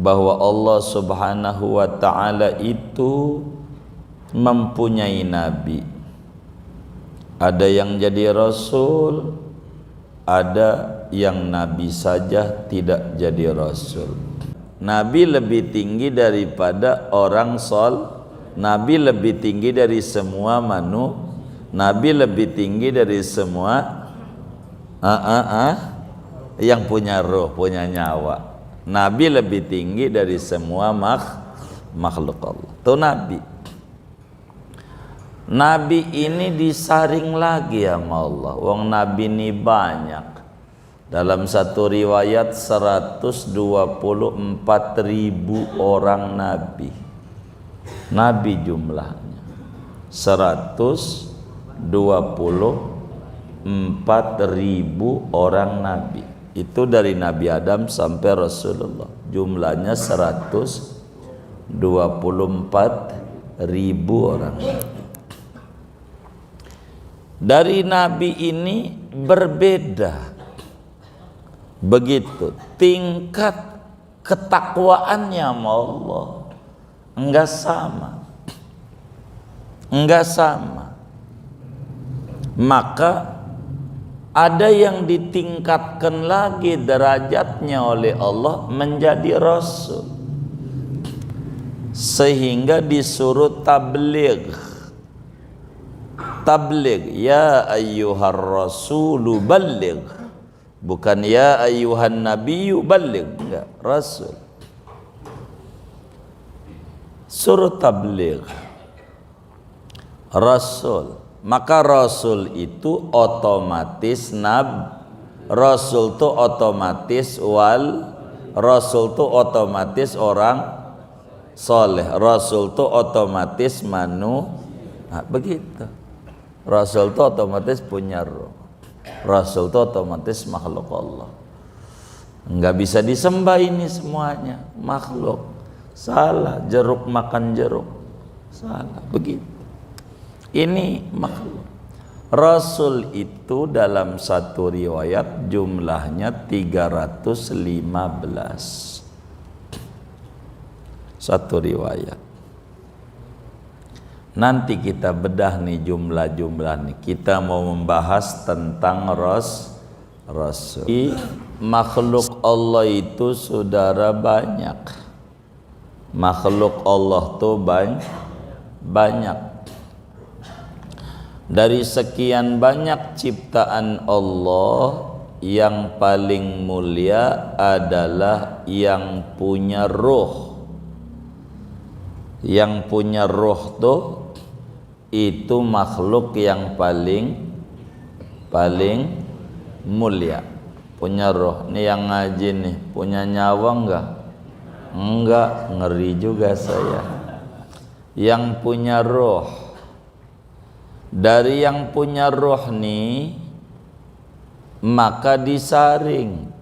bahwa Allah Subhanahu wa ta'ala itu mempunyai nabi. Ada yang jadi rasul, ada yang nabi saja tidak jadi rasul. Nabi lebih tinggi daripada orang Nabi lebih tinggi dari semua Nabi lebih tinggi dari semua yang punya roh, punya nyawa. Nabi lebih tinggi dari semua makhluk Allah. Itu Nabi. Nabi ini disaring lagi sama Allah. Wong Nabi ini banyak. Dalam satu riwayat 124.000 orang Nabi. Nabi jumlahnya 124.000 orang Nabi. Itu dari Nabi Adam sampai Rasulullah. Jumlahnya 124.000 orang. Dari Nabi ini berbeda. Begitu tingkat ketakwaannya sama Allah. Enggak sama. Maka ada yang ditingkatkan lagi derajatnya oleh Allah menjadi rasul, sehingga disuruh tabligh. Ya ayyuhar rasulu balligh, bukan ya ayyuhan nabiyyu balligh. Enggak, rasul. Suruh tabligh, rasul. Maka rasul itu otomatis rasul itu otomatis rasul itu otomatis orang soleh, rasul itu otomatis begitu. Rasul itu otomatis punya roh, rasul itu otomatis makhluk Allah. Enggak bisa disembah ini semuanya makhluk. Salah, jeruk makan jeruk, salah, begitu. Ini makhluk. Rasul itu dalam satu riwayat jumlahnya 315. Satu riwayat. Nanti kita bedah nih jumlah-jumlah nih. Kita mau membahas tentang rasul. Makhluk Allah itu saudara banyak. Makhluk Allah tuh banyak. Dari sekian banyak ciptaan Allah, yang paling mulia adalah yang punya roh. Yang punya roh tuh itu makhluk yang paling mulia. Punya roh. Nih yang ngaji nih, punya nyawa enggak? Enggak, ngeri juga saya. Yang punya roh. Dari yang punya roh nih, maka disaring.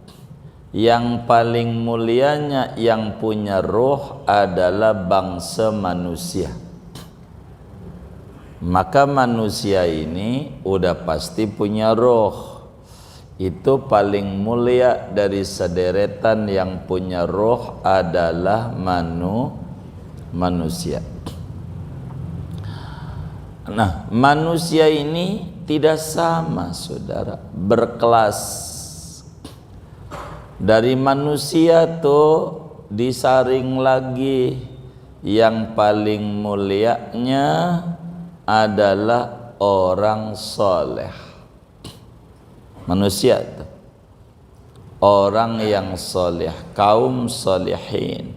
Yang paling mulianya yang punya roh adalah bangsa manusia. Maka manusia ini udah pasti punya roh. Itu paling mulia dari sederetan yang punya roh adalah manusia. Nah, manusia ini tidak sama, saudara, berkelas. Dari manusia tuh disaring lagi, yang paling mulianya adalah orang soleh. Manusia itu orang yang soleh, kaum solehin.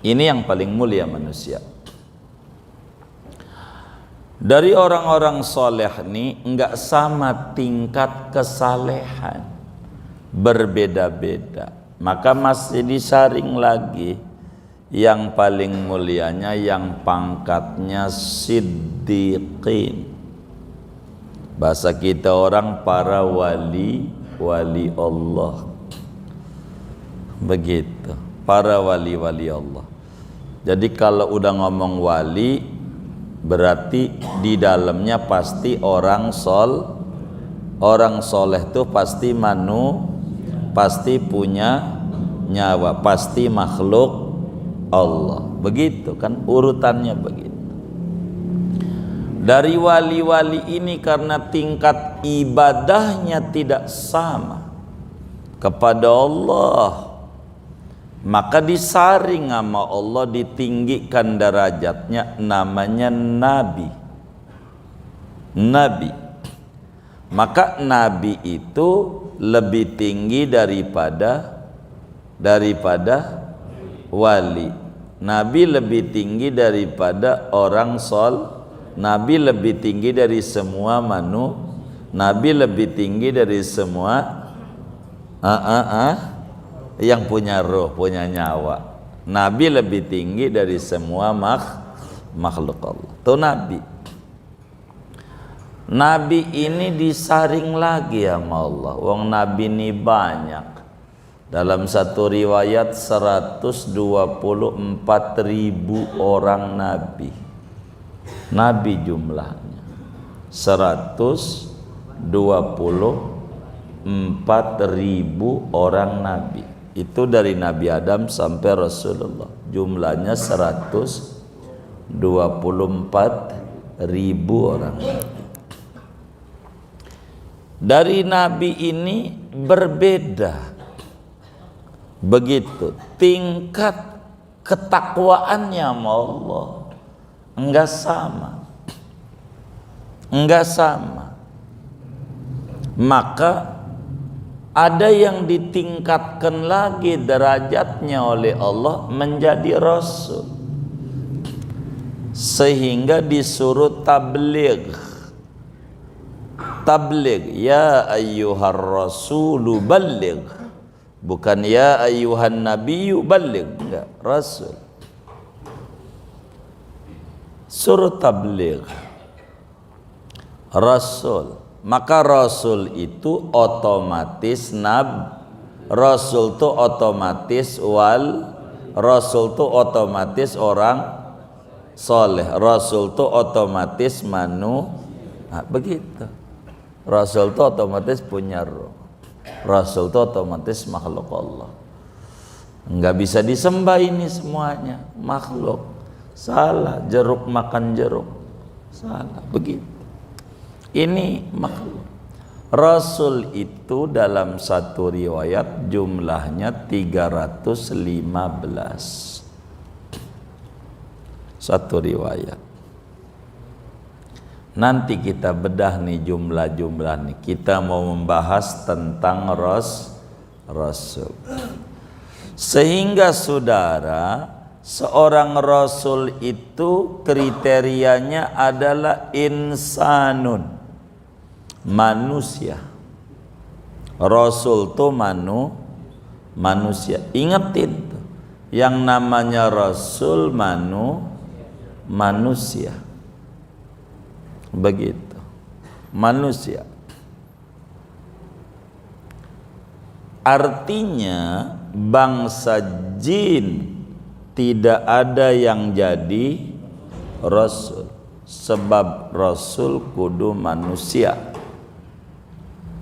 Ini yang paling mulia manusia. Dari orang-orang soleh ini enggak sama tingkat kesalehan, berbeda-beda. Maka masih disaring lagi, yang paling mulianya yang pangkatnya siddiqin. Bahasa kita orang para wali Allah. Begitu, para wali Allah. Jadi kalau udah ngomong wali, berarti di dalamnya pasti orang soleh tuh pasti punya nyawa, pasti makhluk Allah. Begitu kan urutannya begitu. Dari wali-wali ini karena tingkat ibadahnya tidak sama kepada Allah, maka disaring sama Allah, ditinggikan derajatnya, namanya nabi. Nabi. Maka nabi itu lebih tinggi daripada wali. Nabi lebih tinggi daripada orang sol. Nabi lebih tinggi dari semua Nabi lebih tinggi dari semua yang punya roh, punya nyawa. Nabi lebih tinggi dari semua makhluk Allah. Itu Nabi. Nabi ini disaring lagi sama Allah. Wong Nabi ini banyak. Dalam satu riwayat 124.000 orang Nabi. Nabi jumlahnya 124.000 orang Nabi. Itu dari Nabi Adam sampai Rasulullah. Jumlahnya 124.000 orang. Dari Nabi ini berbeda. Begitu tingkat ketakwaannya sama Allah. Enggak sama. Maka ada yang ditingkatkan lagi derajatnya oleh Allah menjadi Rasul, sehingga disuruh tabligh. Ya ayyuhar rasulu balligh, bukan ya ayyuhan nabiyyu balligh. Enggak, Rasul. Suruh tabligh, Rasul. Maka Rasul itu otomatis Rasul itu otomatis Rasul itu otomatis orang soleh. Rasul itu otomatis begitu. Rasul itu otomatis punya roh. Rasul itu otomatis makhluk Allah. Enggak bisa disembah ini semuanya makhluk. Salah, jeruk makan jeruk. Salah, begitu. Ini makhluk. Rasul itu dalam satu riwayat jumlahnya 315. Satu riwayat. Nanti kita bedah nih jumlah-jumlah nih. Kita mau membahas tentang Rasul. Sehingga saudara, seorang Rasul itu kriterianya adalah insanun, manusia. Rasul itu manusia. Ingetin tuh, yang namanya Rasul manusia. Begitu, manusia. Artinya bangsa jin tidak ada yang jadi Rasul, sebab Rasul kudu manusia.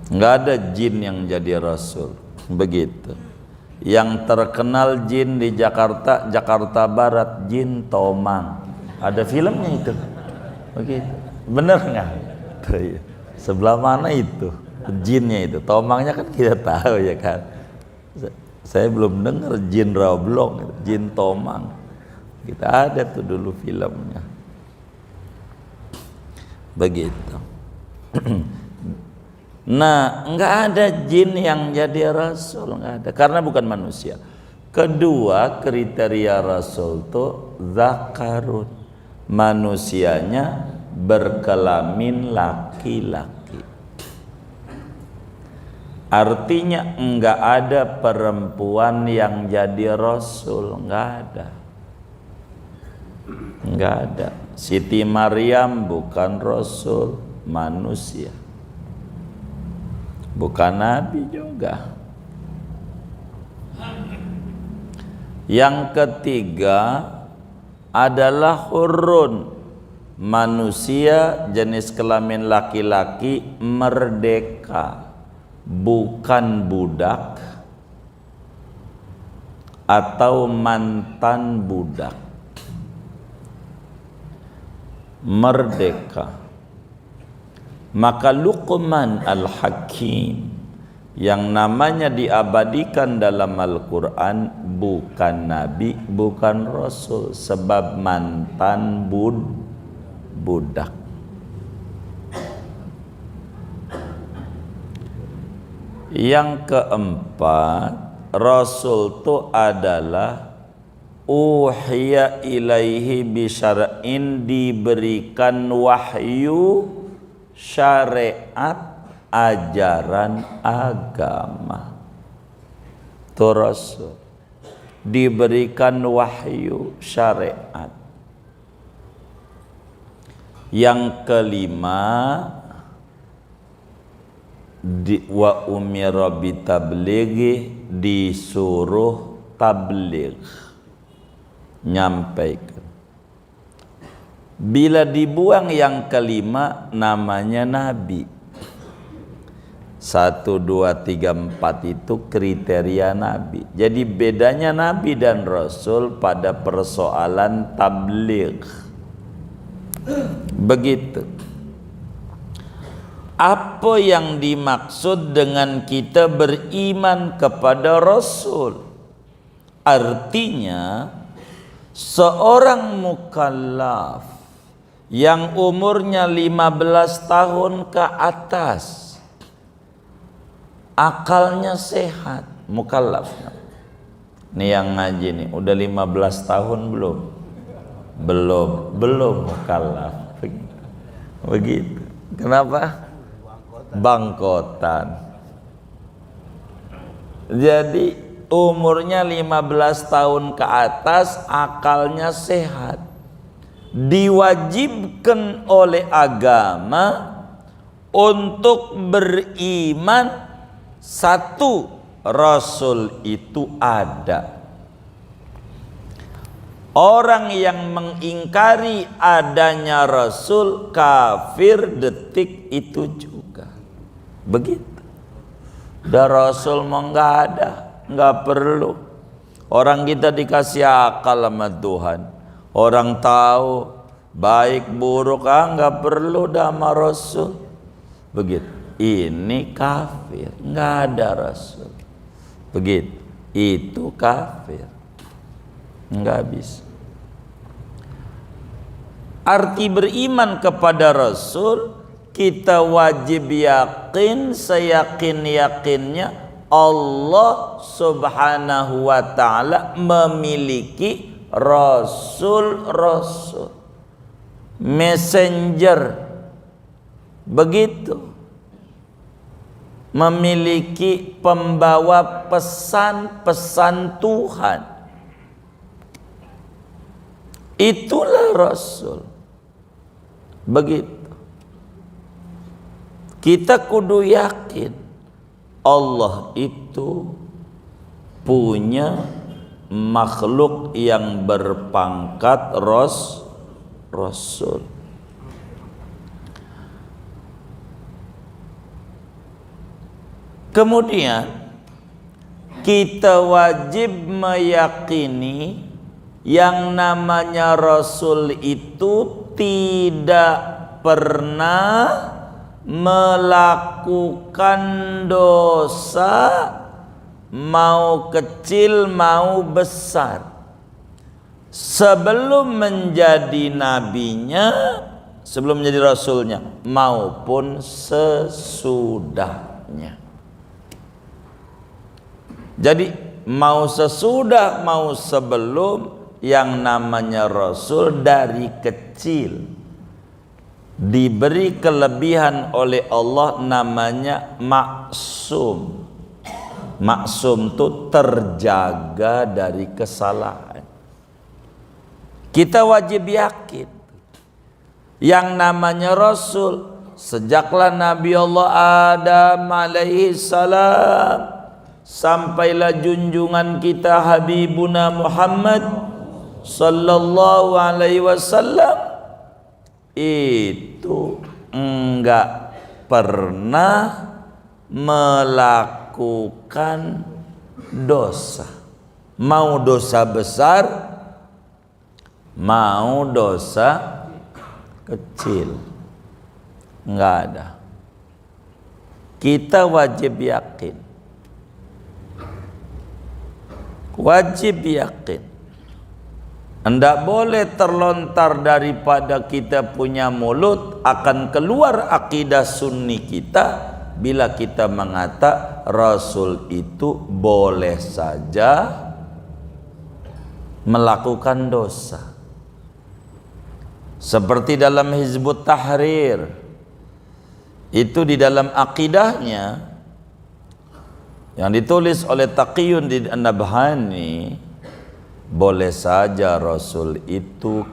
Nggak ada jin yang jadi Rasul. Begitu. Yang terkenal jin di Jakarta Barat, jin Tomang. Ada filmnya itu. Begitu. Bener nggak? Sebelah mana itu jinnya itu? Tomangnya kan kita tahu ya kan. Saya belum dengar jin Roblong, jin Tomang. Kita ada tuh dulu filmnya. Begitu. Nah, nggak ada jin yang jadi Rasul, nggak ada, karena bukan manusia. Kedua, kriteria Rasul itu zakarun, manusianya berkelamin laki-laki. Artinya enggak ada perempuan yang jadi Rasul, enggak ada. Siti Maryam bukan Rasul, manusia. Bukan Nabi juga. Yang ketiga adalah hurun, manusia jenis kelamin laki-laki merdeka, bukan budak. atau mantan budak, merdeka. Maka Luqman Al-Hakim yang namanya diabadikan dalam Al-Quran bukan nabi, bukan rasul, sebab mantan budak. Yang keempat, rasul itu adalah uhiya ilaihi bisyar'in, diberikan wahyu syariat ajaran agama. Itu rasul diberikan wahyu syariat. Yang kelima, wa umira bitablighi, disuruh tabligh, nyampaikan. Bila dibuang yang kelima, namanya nabi. 1, 2, 3, 4 itu kriteria nabi. Jadi bedanya nabi dan rasul pada persoalan tabligh. Begitu. Apa yang dimaksud dengan kita beriman kepada rasul? Artinya seorang mukallaf yang umurnya 15 tahun ke atas, akalnya sehat, mukallaf. Nih yang ngaji nih, udah 15 tahun belum? Belum mukallaf. Begitu. Kenapa? Bangkotan. Jadi umurnya 15 tahun ke atas, akalnya sehat. Diwajibkan oleh agama untuk beriman, satu, rasul itu ada. Orang yang mengingkari adanya rasul kafir detik itu juga. Begitu. Dah rasul mau nggak ada, nggak perlu. Orang kita dikasih akal sama Tuhan. Orang tahu baik buruk, nggak perlu sama rasul. Begitu. Ini kafir, nggak ada rasul. Begitu. Itu kafir, nggak bisa. Arti beriman kepada rasul, kita wajib yakin seyakin-yakinnya Allah subhanahu wa ta'ala memiliki rasul-rasul, messenger, begitu, memiliki pembawa pesan-pesan Tuhan. Itulah rasul. Begitu. Kita kudu yakin Allah itu punya makhluk yang berpangkat rasul. Kemudian kita wajib meyakini yang namanya rasul itu tidak pernah melakukan dosa, mau kecil mau besar, sebelum menjadi nabinya, sebelum menjadi rasulnya, maupun sesudahnya. Jadi mau sesudah mau sebelum, yang namanya rasul dari kecil diberi kelebihan oleh Allah, namanya maksum. Maksum itu terjaga dari kesalahan. Kita wajib yakin yang namanya rasul sejaklah Nabi Allah Adam alaihi salam sampailah junjungan kita Habibuna Muhammad sallallahu alaihi wasallam, itu enggak pernah melakukan dosa. Mau dosa besar, mau dosa kecil, enggak ada. Kita wajib yakin, hendak boleh terlontar daripada kita punya mulut, akan keluar akidah sunni kita bila kita mengata Rasul itu boleh saja melakukan dosa. Seperti dalam Hizbut Tahrir, itu di dalam akidahnya yang ditulis oleh Taqiyuddin An-Nabhani, boleh saja Rasul itu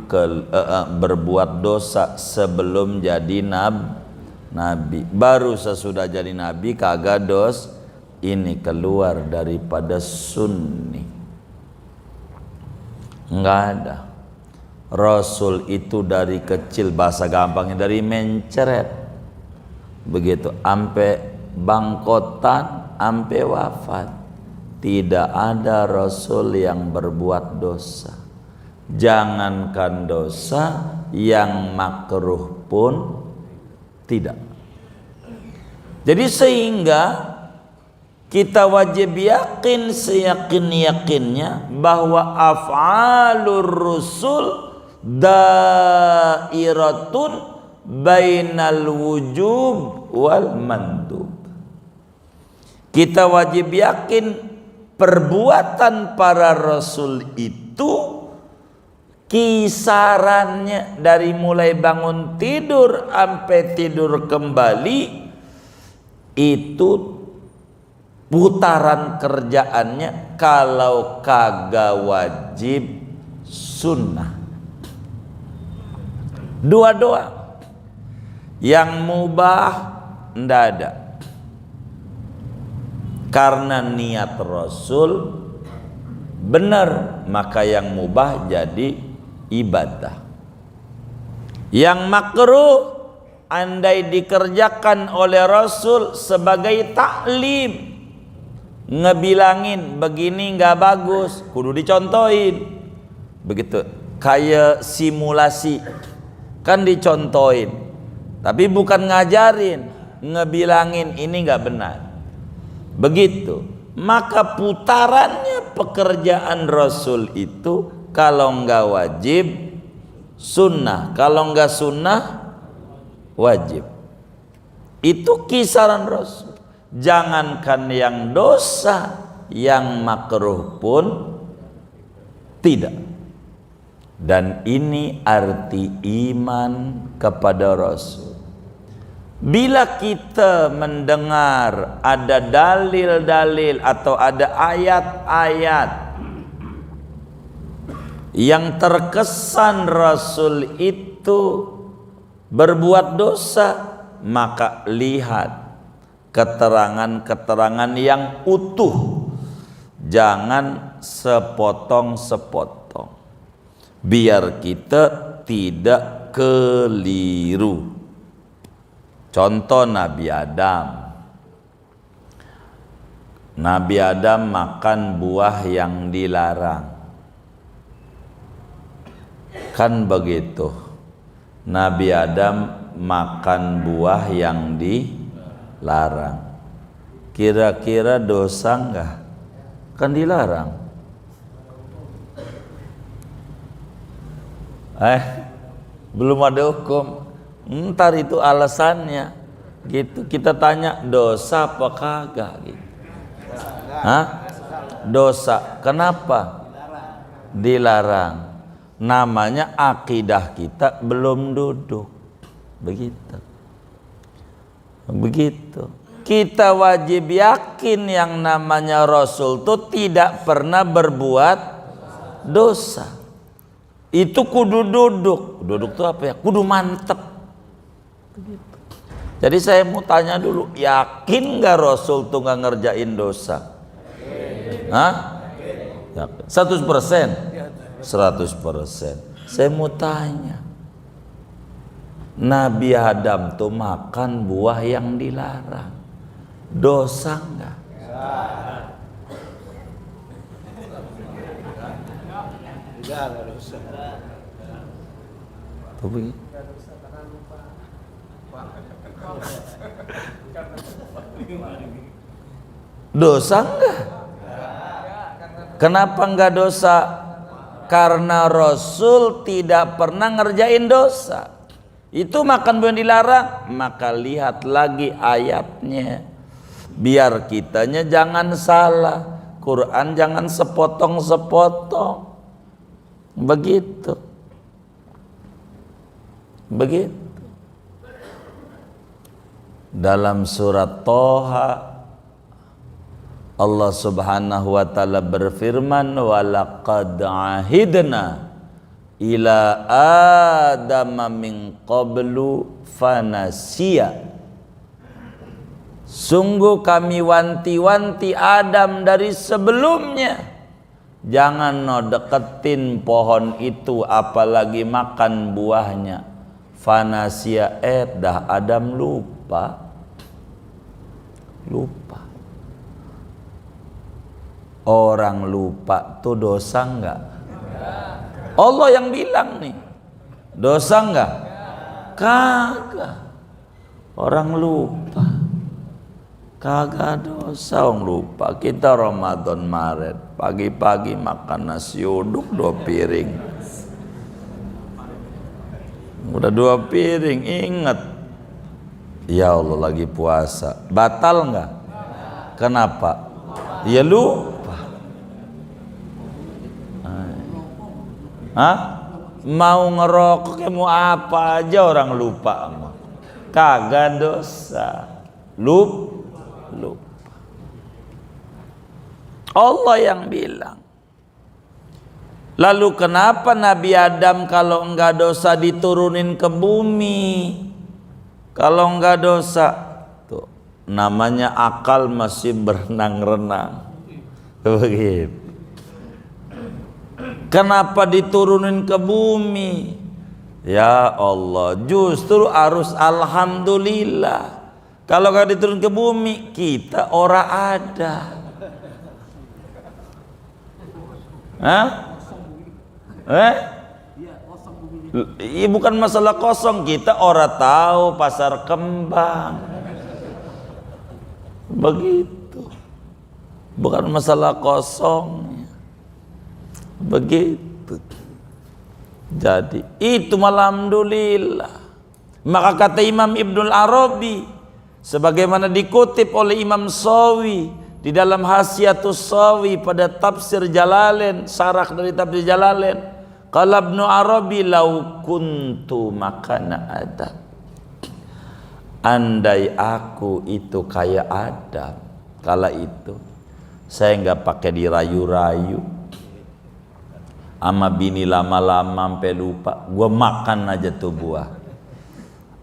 berbuat dosa sebelum jadi nabi. Baru sesudah jadi nabi kagak dos, ini keluar daripada sunni. Enggak ada. Rasul itu dari kecil, bahasa gampangnya dari menceret, begitu, ampe bangkotan, ampe wafat, tidak ada Rasul yang berbuat dosa. Jangankan dosa, yang makruh pun tidak. Jadi sehingga kita wajib yakin seyakin-yakinnya bahwa af'alur rusul dairatun bainal wujub wal mandub. Kita wajib yakin perbuatan para rasul itu kisarannya dari mulai bangun tidur sampai tidur kembali, itu putaran kerjaannya kalau kagak wajib sunnah. Dua doang. Yang mubah ndak ada. Karena niat Rasul benar, maka yang mubah jadi ibadah. Yang makruh andai dikerjakan oleh Rasul sebagai taklim, ngebilangin begini nggak bagus, kudu dicontohin. Begitu, kayak simulasi kan dicontohin, tapi bukan ngajarin, ngebilangin ini nggak benar. Begitu, maka putarannya pekerjaan Rasul itu kalau nggak wajib sunnah, kalau nggak sunnah wajib. Itu kisaran Rasul. Jangankan yang dosa, yang makruh pun tidak. Dan ini arti iman kepada Rasul. Bila kita mendengar ada dalil-dalil atau ada ayat-ayat yang terkesan Rasul itu berbuat dosa, maka lihat keterangan-keterangan yang utuh, jangan sepotong-sepotong, biar kita tidak keliru. Contoh Nabi Adam. Nabi Adam makan buah yang dilarang. Kan begitu. Nabi Adam makan buah yang dilarang. Kira-kira dosa enggak? Kan dilarang. Belum ada hukum. Ntar itu alasannya gitu. Kita tanya dosa apa kagak gitu. Dosa. Kenapa? Dilarang. Namanya akidah kita belum duduk. Begitu. Kita wajib yakin yang namanya Rasul itu tidak pernah berbuat dosa. Itu kudu duduk. Duduk itu apa ya? Kudu mantep. Jadi saya mau tanya dulu, yakin nggak Rasul tuh nggak ngerjain dosa? 100%? 100%. Saya mau tanya, Nabi Adam tuh makan buah yang dilarang, dosa nggak? Tuh begini. Dosa enggak? Kenapa enggak dosa? Karena Rasul tidak pernah ngerjain dosa. Itu makan buah dilarang. Maka lihat lagi ayatnya, biar kitanya jangan salah. Quran jangan sepotong-sepotong. Begitu. Dalam surat Toha Allah Subhanahu wa taala berfirman, walaqad ahidna ila adama min qablu fanasiya. Sungguh kami wanti-wanti Adam dari sebelumnya, jangan no deketin pohon itu apalagi makan buahnya. Fanasiya, dah Adam lupa. Orang lupa tuh dosa enggak? Allah yang bilang nih, dosa enggak? Kagak. Orang lupa kagak dosa. Orang lupa. Kita Ramadan Maret pagi-pagi makan nasi uduk 2 piring, udah 2 piring, ingat ya Allah lagi puasa, batal enggak? Kenapa? Ya lupa. Mau ngerokok mau apa aja orang lupa, kagak dosa. Lupa. Allah yang bilang. Lalu kenapa Nabi Adam kalau enggak dosa diturunin ke bumi? Kalau enggak dosa, tuh namanya akal masih berenang-renang. Begitu. Kenapa diturunin ke bumi? Ya Allah, justru harus alhamdulillah. Kalau gak diturun ke bumi, kita ora ada. Iya, bukan masalah kosong, kita ora tahu pasar kembang. Begitu. Bukan masalah kosong. Begitu. Jadi itu alhamdulillah. Maka kata Imam Ibnul Arabi, sebagaimana dikutip oleh Imam Sawi di dalam Hasyiatus Sawi pada tafsir Jalalain, sarah dari tafsir Jalalain, qala Ibnu Arabi lau kuntu makana Adam, andai aku itu kayak Adam kala itu, saya nggak pakai dirayu-rayu ama bini lama-lama sampai lupa, gua makan aja tuh buah.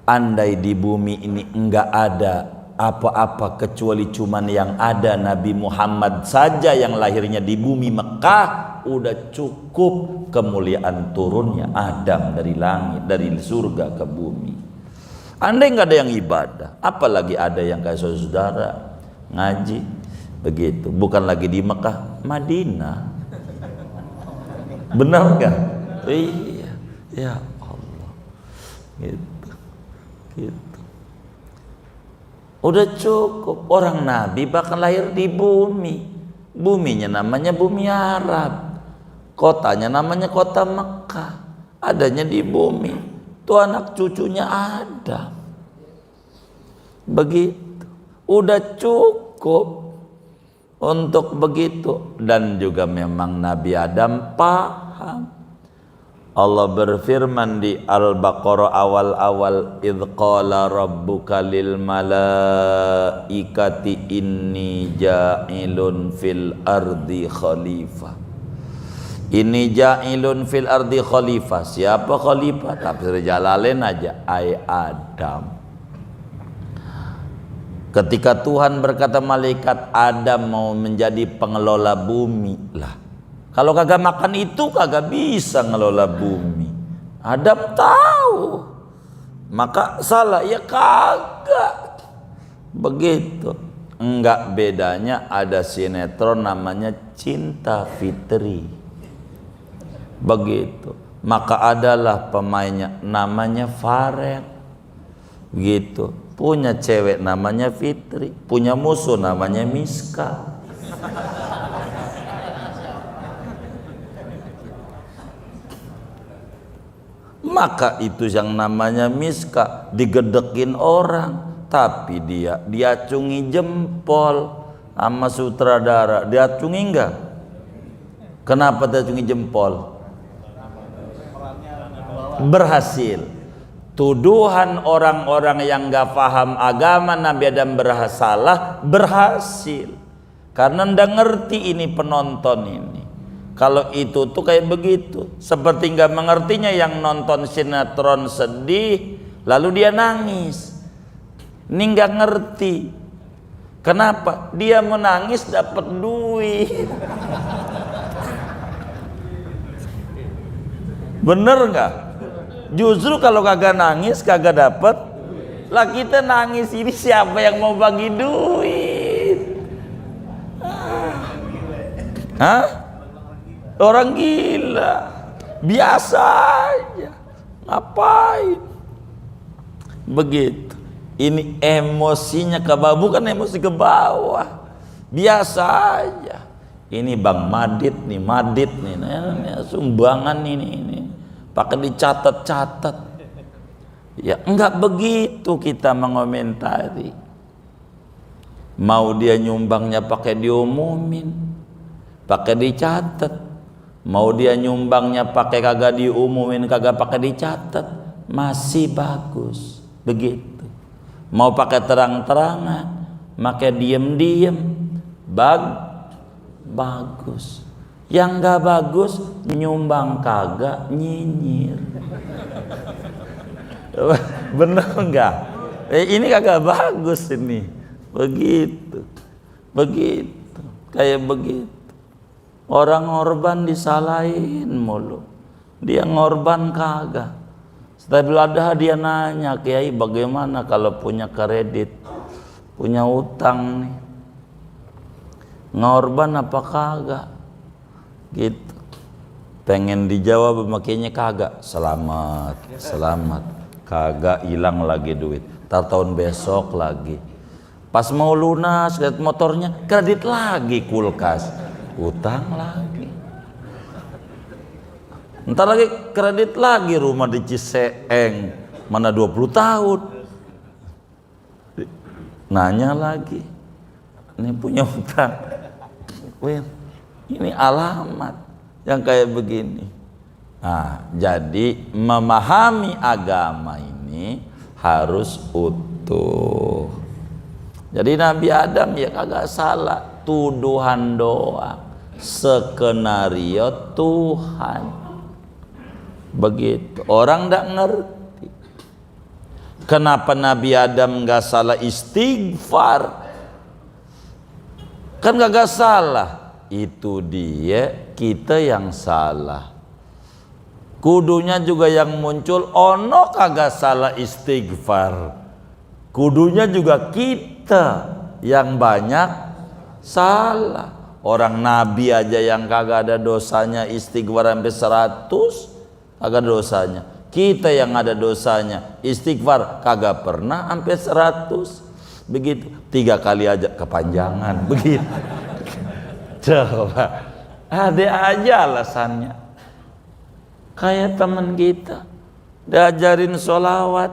Andai di bumi ini enggak ada apa-apa kecuali cuman yang ada Nabi Muhammad saja yang lahirnya di bumi Mekah, udah cukup kemuliaan turunnya Adam dari langit, dari surga ke bumi. Andai enggak ada yang ibadah, apalagi ada yang kayak saudara ngaji begitu, bukan lagi di Mekah, Madinah. Benar enggak? Iya, ya Allah. Gitu. Udah cukup. Orang Nabi bahkan lahir di bumi. Buminya namanya bumi Arab. Kotanya namanya kota Mekah. Adanya di bumi. Tuh anak cucunya ada. Begitu. Udah cukup untuk begitu. Dan juga memang Nabi Adam paham. Allah berfirman di Al-Baqarah awal-awal, idz qala rabbuka lil malaikati inni ja'ilun fil ardi khalifah. Ini ja'ilun fil ardi khalifah. Siapa khalifah? Tafsir Jalalain aja, ai Adam. Ketika Tuhan berkata malaikat Adam mau menjadi pengelola bumi, lah kalau kagak makan itu kagak bisa ngelola bumi. Adam tahu, maka salah ya kagak. Begitu. Enggak bedanya ada sinetron namanya Cinta Fitri. begitu. Maka adalah pemainnya namanya Faret, gitu. Punya cewek namanya Fitri, punya musuh namanya Miska. Maka itu yang namanya Miska digedekin orang, tapi dia diacungi jempol sama sutradara. Diacungi enggak? Kenapa diacungi jempol? Berhasil. Tuduhan orang-orang yang enggak paham agama Nabi Adam berhasil. Karena ndak ngerti ini penonton ini. Kalau itu tuh kayak begitu, seperti nggak mengertinya yang nonton sinetron sedih lalu dia nangis. Ini nggak ngerti. Kenapa? Dia menangis dapat duit. Bener nggak? Justru kalau kagak nangis kagak dapat. Lah kita nangis ini siapa yang mau bagi duit? Hah? Orang gila, biasa aja, ngapain? Begitu. Ini emosinya ke bawah, bukan emosi ke bawah, biasa aja. Ini Bang Madit nih, sumbangan ini, pakai dicatat-catat. Ya enggak begitu kita mengomentari. Mau dia nyumbangnya pakai diumumin, pakai dicatat. Mau dia nyumbangnya pakai kagak diumumin, kagak pakai dicatat, masih bagus. Begitu. Mau pakai terang-terangan, pakai diem-diem, bagus. Yang nggak bagus nyumbang kagak, nyinyir. Bener nggak? Ini kagak bagus ini. Begitu, kayak begitu. Orang ngorban disalahin mulu, dia ngorban kagak. Setelah ada dia nanya, Kiai bagaimana kalau punya kredit, punya utang nih, ngorban apa kagak? Gitu. Pengen dijawab makanya kagak. Selamat, kagak, hilang lagi duit. Tar tahun besok lagi. Pas mau lunas kredit motornya, kredit lagi kulkas. Utang lagi, ntar lagi kredit lagi rumah di Ciseeng, mana 20 tahun, nanya lagi, ini punya utang, ini alamat yang kayak begini. Nah, jadi memahami agama ini harus utuh. Jadi Nabi Adam ya kagak salah, tuduhan doang, skenario Tuhan. Begitu. Orang ndak ngerti. Kenapa Nabi Adam nggak salah istighfar? Kan kagak salah. Itu dia, kita yang salah. Kudunya juga yang muncul, ono kagak salah istighfar. Kudunya juga kita yang banyak salah. Orang Nabi aja yang kagak ada dosanya istighfar sampai 100, kagak dosanya. Kita yang ada dosanya istighfar kagak pernah sampai 100. Begitu. 3 kali aja kepanjangan. Begitu. Coba. Ada aja alasannya. Kayak teman kita diajarin sholawat,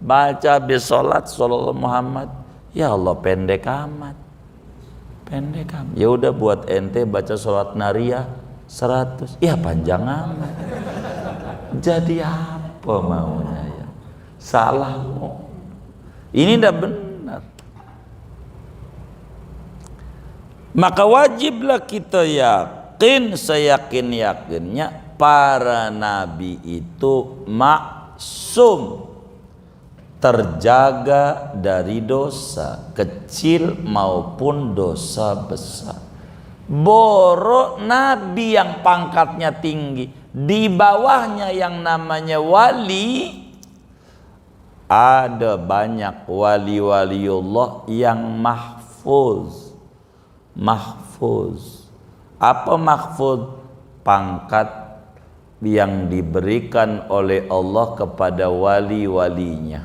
baca habis sholat Sallallahu Muhammad, ya Allah pendek amat. Ya udah buat ente baca sholat nariyah 100, ya panjang amat. Jadi apa maunya ya? Salah mau. Ini tidak benar. Maka wajiblah kita yakin, seyakin-yakinnya para nabi itu maksum, terjaga dari dosa kecil maupun dosa besar. Boro nabi yang pangkatnya tinggi, di bawahnya yang namanya wali, ada banyak wali-waliullah yang mahfuz. Apa mahfuz? Pangkat yang diberikan oleh Allah kepada wali-walinya,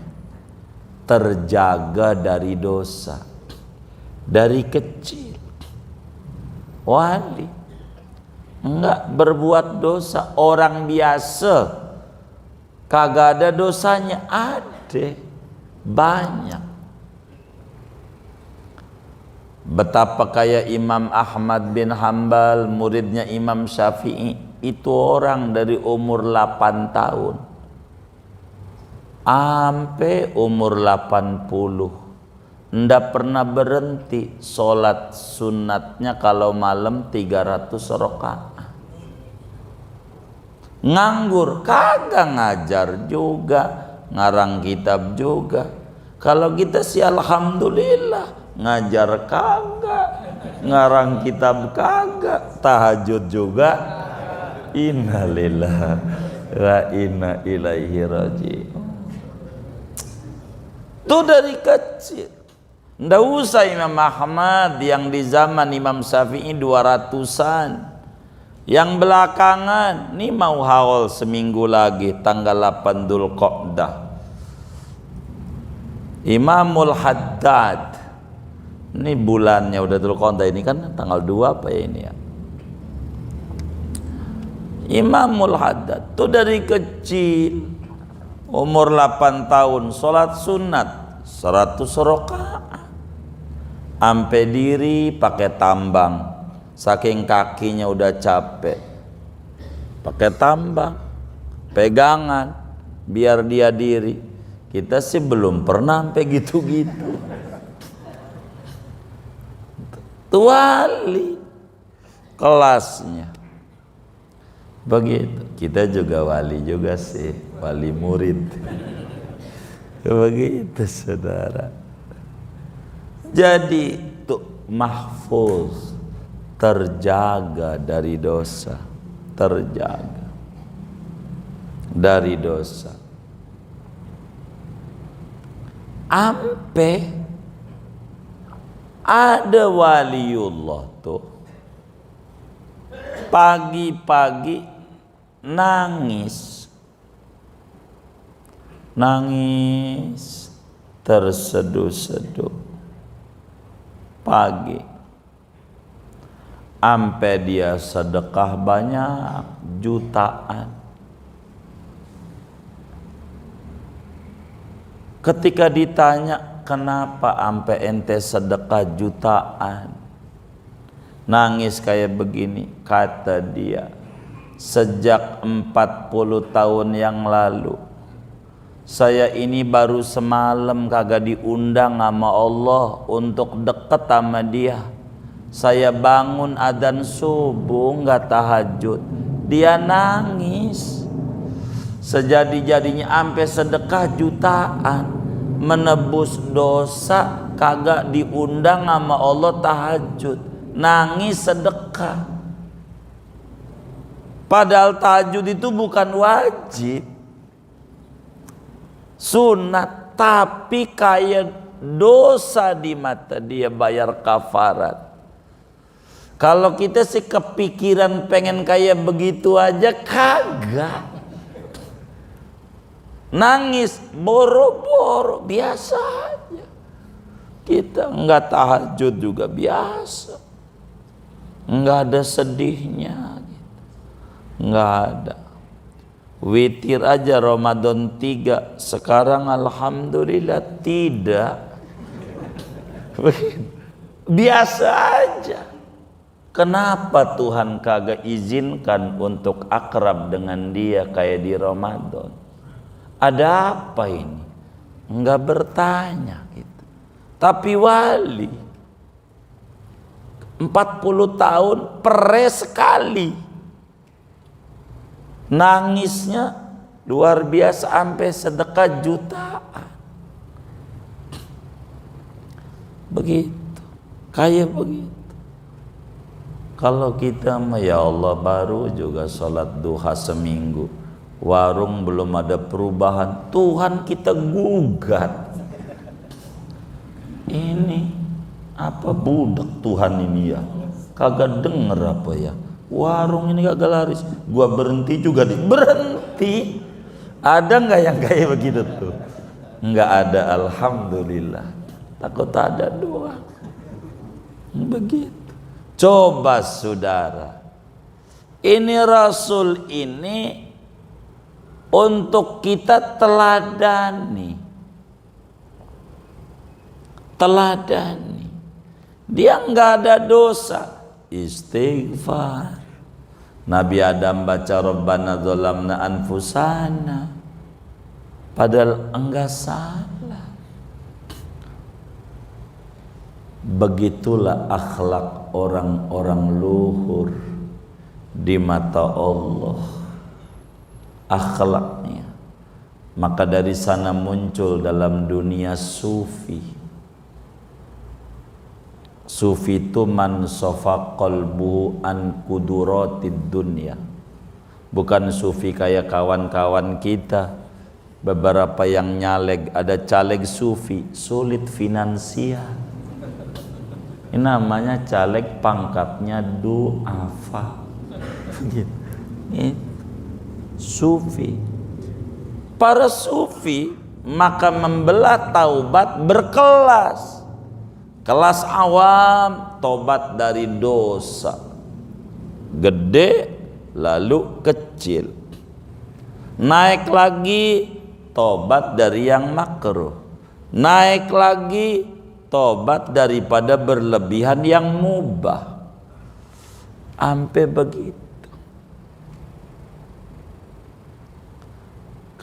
terjaga dari dosa dari kecil. Wali enggak berbuat dosa, orang biasa kagak ada dosanya, ada banyak. Betapa kaya Imam Ahmad bin Hambal, muridnya Imam Syafi'i, itu orang dari umur 8 tahun sampai umur 80 ndak pernah berhenti sholat sunatnya kalau malam 300 rakaat. Nganggur, kagak ngajar juga, ngarang kitab juga. Kalau kita sih alhamdulillah, ngajar kagak, ngarang kitab kagak, tahajud juga. Innalillahi wa inna ilaihi raji'un. Itu dari kecil. Nggak usah Imam Ahmad yang di zaman Imam Syafi'i 200-an. Yang belakangan, ini mau haul seminggu lagi tanggal 8 Dzulqa'dah. Imamul Haddad. Ini bulannya udah Dzulqa'dah, ini kan tanggal 2 apa ya ini ya? Imamul Haddad itu dari kecil umur 8 tahun sholat sunat 100 rakaat. Ampe diri pakai tambang, saking kakinya udah capek, pakai tambang, pegangan biar dia diri. Kita sih belum pernah sampai gitu-gitu. Wali kelasnya begitu. Kita juga wali juga sih, wali murid. Begitu saudara. Jadi tuh mahfuz, terjaga dari dosa, terjaga dari dosa. Ampe ada waliullah tuh pagi-pagi nangis terseduh-seduh pagi, ampe dia sedekah banyak jutaan. Ketika ditanya kenapa ampe ente sedekah jutaan, nangis kayak begini, kata dia, sejak 40 tahun yang lalu saya ini baru semalam kagak diundang sama Allah untuk deket sama dia. Saya bangun adzan subuh nggak tahajud, dia nangis. Sejadi-jadinya ampe sedekah jutaan, menebus dosa kagak diundang sama Allah tahajud, nangis sedekah. Padahal tahajud itu bukan wajib, sunat, tapi kayak dosa di mata dia, bayar kafarat. Kalau kita sih kepikiran pengen kayak begitu aja, kagak. Nangis boro-boro biasa aja. Kita enggak tahajud juga biasa, enggak ada sedihnya gitu. Enggak ada. Witir aja Ramadan 3, sekarang alhamdulillah tidak. Biasa aja. Kenapa Tuhan kagak izinkan untuk akrab dengan dia kayak di Ramadan? Ada apa ini? Enggak bertanya gitu. Tapi wali 40 tahun pere sekali, nangisnya luar biasa sampai sedekah jutaan. Begitu, kayak begitu. Kalau kita mah ya Allah baru juga sholat duha seminggu, warung belum ada perubahan, Tuhan kita gugat. Ini apa budak Tuhan ini ya? Kagak denger apa ya? warung ini gagal laris, gua berhenti juga berhenti. Ada nggak yang kayak begitu tuh? Nggak ada, alhamdulillah. Takut ada doang. Begitu. Coba saudara, ini Rasul ini untuk kita teladani. Dia nggak ada dosa, istighfar. Nabi Adam baca Rabbana dzalamna anfusana, padahal enggak salah. Begitulah akhlak orang-orang luhur di mata Allah, akhlaknya. Maka dari sana muncul dalam dunia sufi. Sufi itu man sofa qalbuhu an kuduratid dunya. Bukan sufi kayak kawan-kawan kita, beberapa yang nyaleg, ada caleg sufi sulit finansial. Ini namanya caleg, pangkatnya duafa. Sufi. Para sufi maka membelah taubat berkelas. Kelas awam, tobat dari dosa gede lalu kecil. Naik lagi, tobat dari yang makruh. Naik lagi, tobat daripada berlebihan yang mubah. Sampai begitu.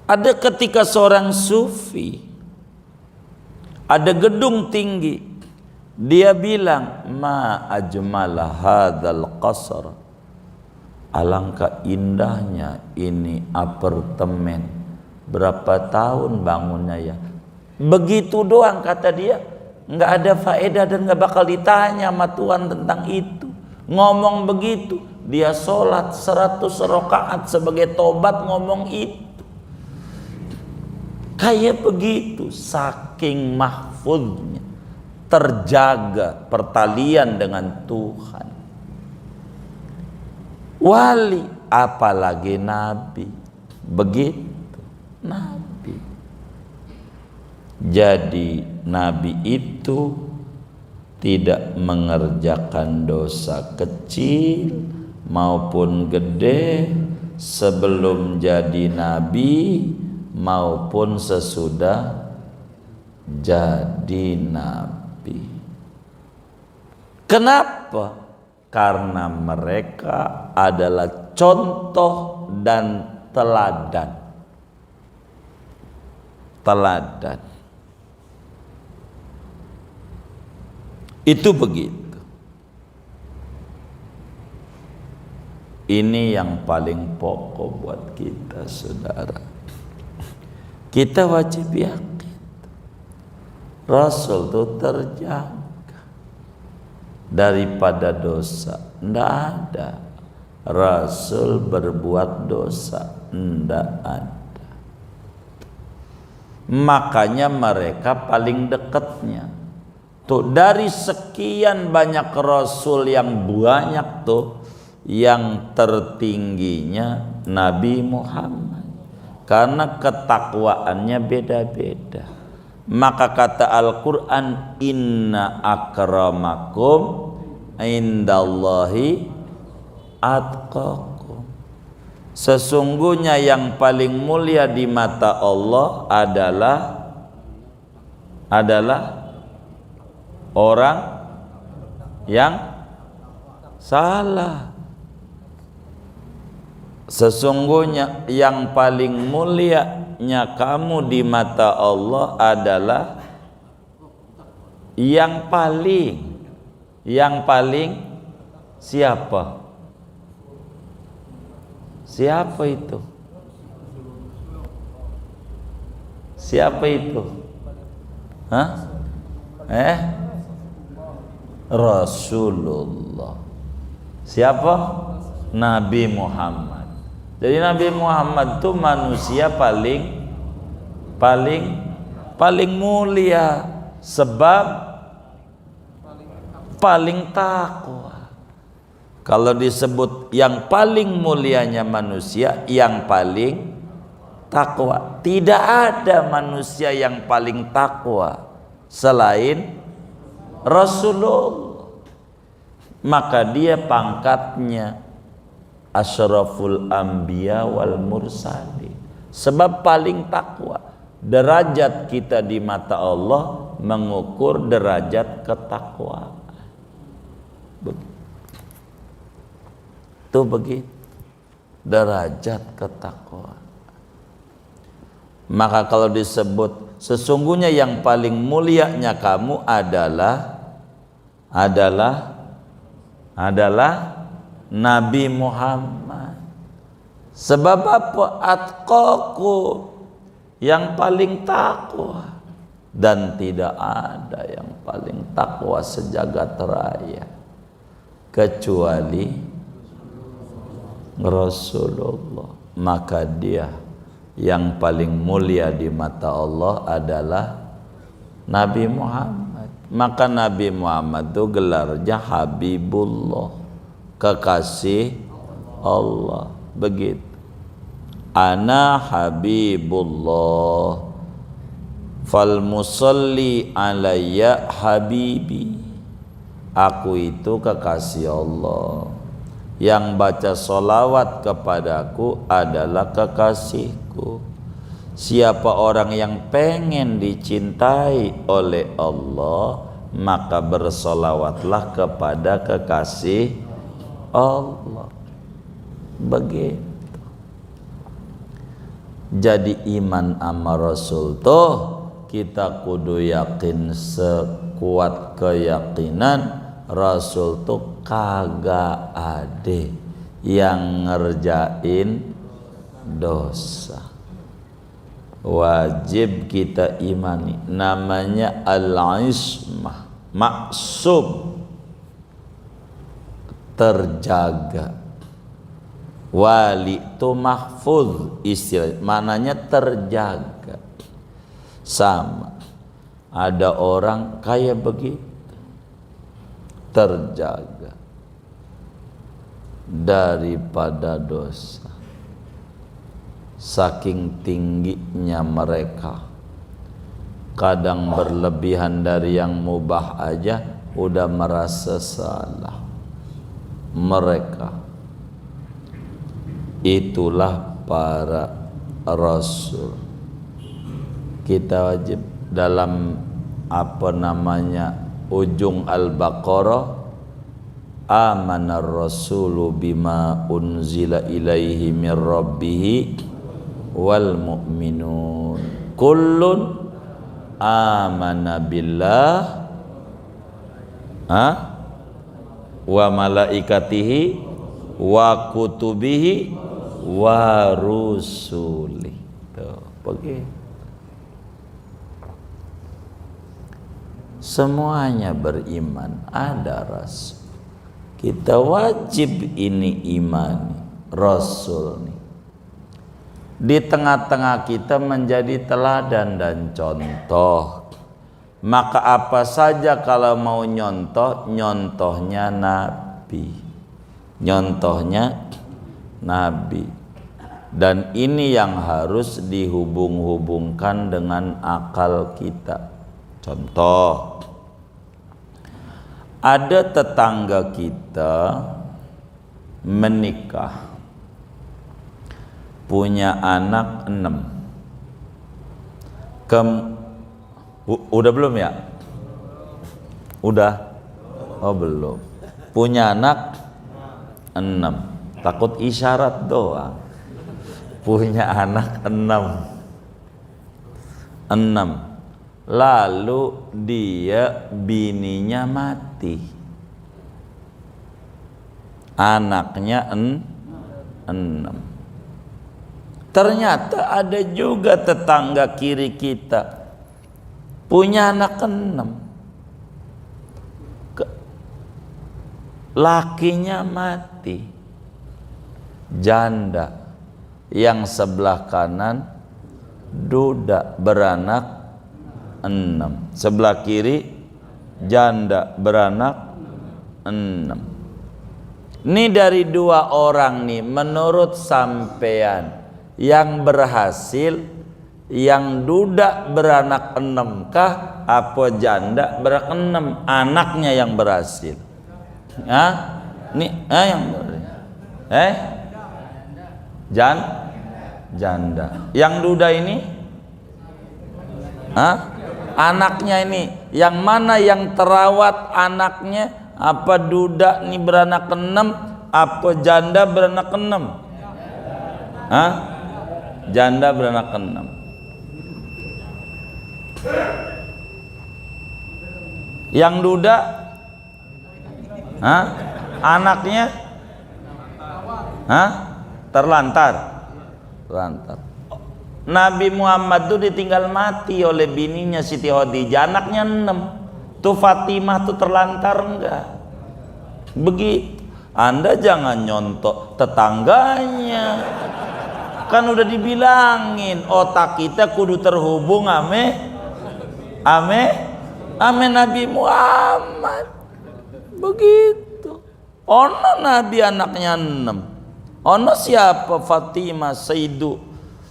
Ada ketika seorang sufi, ada gedung tinggi, dia bilang, ma ajmala hadzal qasr, alangkah indahnya ini apartemen. Berapa tahun bangunnya ya? Begitu doang kata dia, nggak ada faedah dan nggak bakal ditanya sama Tuhan tentang itu. Ngomong begitu, dia sholat 100 rakaat sebagai tobat ngomong itu. Kayak begitu, saking mahfuznya, terjaga pertalian dengan Tuhan. Wali, apalagi nabi, begitu nabi. Jadi nabi itu tidak mengerjakan dosa kecil maupun gede sebelum jadi nabi maupun sesudah jadi nabi. Kenapa? Karena mereka adalah contoh dan teladan. Itu begitu. Ini yang paling pokok buat kita, saudara. Kita wajib yakin Rasul itu terjaga daripada dosa. Tidak ada Rasul berbuat dosa, tidak ada. Makanya mereka paling dekatnya tuh, dari sekian banyak Rasul yang banyak tuh, yang tertingginya Nabi Muhammad, karena ketakwaannya beda-beda. Maka kata Al-Quran, inna akramakum indallahi atqakum, sesungguhnya yang paling mulia di mata Allah adalah orang yang salah. Sesungguhnya yang paling mulianya kamu di mata Allah adalah yang paling siapa? Siapa itu? Siapa itu? Hah? Rasulullah. Siapa? Nabi Muhammad. Jadi Nabi Muhammad itu manusia paling mulia, sebab paling takwa. Kalau disebut yang paling mulianya manusia, yang paling takwa. Tidak ada manusia yang paling takwa selain Rasulullah. Maka dia pangkatnya asyraful anbiya wal mursalin. Sebab paling takwa. Derajat kita di mata Allah mengukur derajat ketakwaan. Itu begitu derajat ketakwaan. Maka kalau disebut sesungguhnya yang paling mulianya kamu adalah Nabi Muhammad. Sebab apa? Atqaku, yang paling takwa, dan tidak ada yang paling takwa sejagat raya kecuali Rasulullah. Maka dia yang paling mulia di mata Allah adalah Nabi Muhammad. Maka Nabi Muhammad itu gelarnya Habibullah, kekasih Allah. Begitu. Ana Habibullah fal musalli alayya habibi. Aku itu kekasih Allah, yang baca solawat kepadaku adalah kekasihku. Siapa orang yang pengen dicintai oleh Allah, maka bersolawatlah kepada kekasih Allah. Begitu. Jadi iman sama Rasul tuh kita kudu yakin sekuat keyakinan Rasul tuh kagak ada yang ngerjain dosa. Wajib kita imani. Namanya al-ismah, maksum, terjaga. Wali itu mahfuz, istilah maknanya terjaga. Sama ada orang kayak begitu, terjaga daripada dosa. Saking tingginya mereka, kadang berlebihan dari yang mubah aja udah merasa salah. Mereka itulah para rasul. Kita wajib dalam ujung Al-Baqarah, amanar rasulu bima unzila ilaihi mir rabbih wal mu'minun kullun amana billah wa malaikatihi wa kutubihi wa rusuli. Begitu. Semuanya beriman, ada rasul. Kita wajib ini imani Rasul nih. Di tengah-tengah kita menjadi teladan dan contoh. Maka apa saja kalau mau nyontoh, nyontohnya Nabi. Nyontohnya Nabi. Dan ini yang harus dihubung-hubungkan dengan akal kita. Contoh, ada tetangga kita menikah, punya anak 6. Udah belum ya? Udah? Oh belum. Punya anak 6. Takut isyarat doang. Punya anak 6. Lalu dia bininya mati, anaknya 6. Ternyata ada juga tetangga kiri kita punya anak 6, lakinya mati, janda. Yang sebelah kanan duda beranak 6, sebelah kiri janda beranak 6. Ini dari dua orang nih, menurut sampean yang berhasil, yang duda beranak 6 kah, apa janda beranak 6 anaknya yang berhasil? Nih, yang janda. Yang duda ini, anaknya ini, yang mana yang terawat anaknya? Apa duda nih beranak 6, apa janda beranak 6? Janda beranak 6. Yang duda, anaknya, terlantar. Nabi Muhammad tuh ditinggal mati oleh bininya Siti Khadijah, anaknya 6. Tuh Fatimah tuh terlantar enggak? Begitu. Anda jangan nyontok tetangganya. Kan udah dibilangin otak kita kudu terhubung ame Nabi Muhammad. Begitu. Ono Nabi anaknya 6. Ono siapa? Fatimah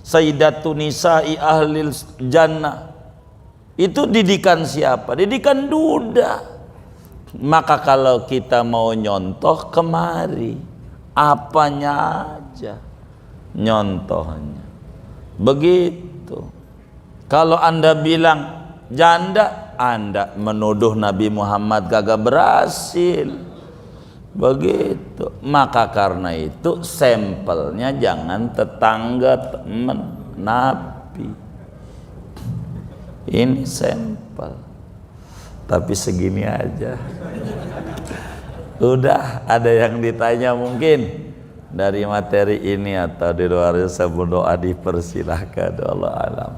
Sayyidatun Nisa'i Ahlil Jannah. Itu didikan siapa? Didikan duda. Maka kalau kita mau nyontoh, kemari apanya aja nyontohnya. Begitu. Kalau Anda bilang janda, Anda menuduh Nabi Muhammad gagak berhasil. Begitu. Maka karena itu sampelnya jangan tetangga, teman, Nabi. Ini sampel. Tapi segini aja. Udah, ada yang ditanya mungkin dari materi ini atau di luar, saya berdoa dipersilahkan. Allah alam.